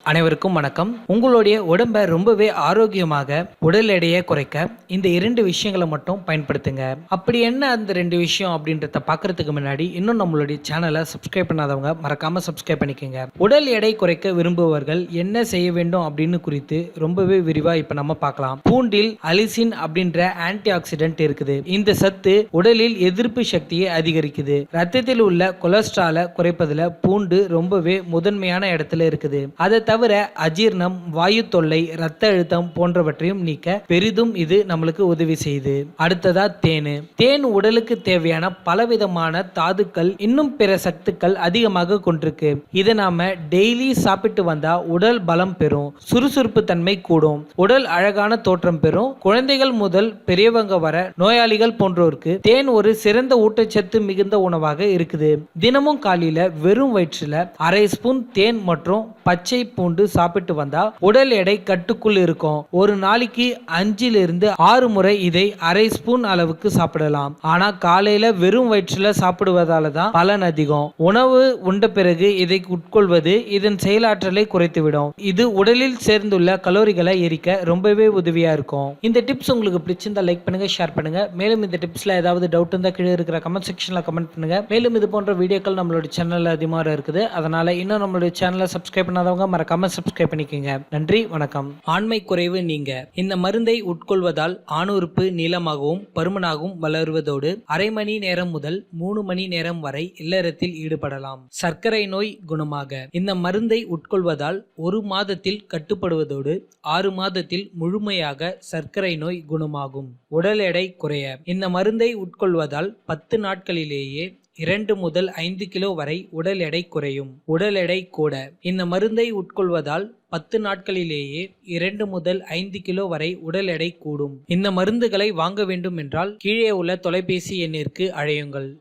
அனைவருக்கும் வணக்கம். உங்களுடைய உடம்பை ரொம்பவே ஆரோக்கியமாக உடல் எடையை குறைக்க இந்த 2 விஷயங்களை மட்டும் பயன்படுத்துங்க. அப்படி என்ன அந்த 2 விஷயம் அப்படின்றத பார்க்கறதுக்கு முன்னாடி இன்னும் நம்மளுடைய சேனலை சப்ஸ்கிரைப் பண்ணாதவங்க மறக்காம சப்ஸ்கிரைப் பண்ணிக்கோங்க. உடல் எடை குறைக்க விரும்புபவர்கள் என்ன செய்ய வேண்டும் அப்படின்னு குறித்து ரொம்பவே விரிவா இப்ப நம்ம பார்க்கலாம். பூண்டில் அலிசின் அப்படின்ற ஆன்டி ஆக்சிடென்ட் இருக்குது. இந்த சத்து உடலில் எதிர்ப்பு சக்தியை அதிகரிக்குது. ரத்தத்தில் உள்ள கொலஸ்ட்ராலை குறைப்பதுல பூண்டு ரொம்பவே முதன்மையான இடத்துல இருக்குது. அதை தவிர அஜீர்ணம், வாயு தொல்லை, இரத்த அழுத்தம் போன்றவற்றையும் நீக்க பெரிதும் இது நம்மளுக்கு உதவி செய்யுது. அடுத்ததா தேன் உடலுக்கு தேவையான பலவிதமான தாதுக்கள் இன்னும் பிற சத்துக்கள் அதிகமாக கொண்டிருக்கு. இதை நாம டெய்லி சாப்பிட்டு வந்தா உடல் பலம் பெறும், சுறுசுறுப்பு தன்மை கூடும், உடல் அழகான தோற்றம் பெறும். குழந்தைகள் முதல் பெரியவங்க வர நோயாளிகள் போன்றோருக்கு தேன் ஒரு சிறந்த ஊட்டச்சத்து மிகுந்த உணவாக இருக்குது. தினமும் காலையில வெறும் வயிற்றுல அரை ஸ்பூன் தேன் மற்றும் பச்சை பூண்டு சாப்பிட்டு வந்தா உடல் எடை கட்டுக்குள் இருக்கும். ஒரு நாளைக்கு 5 முறை இதை அரை ஸ்பூன் அளவுக்கு சாப்பிடலாம். ஆனா காலையில வெறும் வயிற்றுல சாப்பிடுவதால தான் பலன் அதிகம். உணவு உண்ட பிறகு இதை உட்கொள்வது இதன் செயலாற்றலை குறைத்துவிடும். இது உடலில் சேர்ந்துள்ள கலோரிகளை எரிக்க ரொம்பவே உதவியா இருக்கும். இந்த டிப்ஸ் உங்களுக்கு பிடிச்சிருந்தா லைக் பண்ணுங்க, ஷேர் பண்ணுங்க. மேலும் இந்த டிப்ஸ்ல ஏதாவது டவுட் இருந்தா கீழே இருக்கிற கமெண்ட் செக்ஷன்ல கமெண்ட் பண்ணுங்க. மேலும் இது போன்ற வீடியோக்கள் நம்மளோட சேனல்ல அதிகமாக இருக்குது. அதனால இன்னும் நம்மளுடைய சேனலை சப்ஸ்கிரைப் பண்ணாதவங்க மறக்காம சப்ஸ்கிரைப் பண்ணிக்கங்க. நன்றி, வணக்கம். ஆண்மை குறைவு நீங்க இந்த மருந்தை உட்கொள்வதால் ஆணுறுப்பு நீளமாகவும் பருமனாகவும் வளருவதோடு அரை மணி நேரம் முதல் 3 மணி நேரம் வரை இல்லறத்தில் ஈடுபடலாம். சர்க்கரை நோய் குணமாக இந்த மருந்தை உட்கொள்வதால் 1 மாதத்தில் கட்டுப்படுவதோடு 6 மாதத்தில் முழுமையாக சர்க்கரை நோய் குணமாகும். உடல் எடை குறைய இந்த மருந்தை உட்கொள்வதால் 10 நாட்களிலேயே 2 முதல் 5 கிலோ வரை உடல் எடை குறையும். உடல் எடை கூட இந்த மருந்தை உட்கொள்வதால் 10 நாட்களிலேயே 2 முதல் 5 கிலோ வரை உடல் எடை கூடும். இந்த மருந்துகளை வாங்க வேண்டும் என்றால் கீழே உள்ள தொலைபேசி எண்ணிற்கு அழையுங்கள்.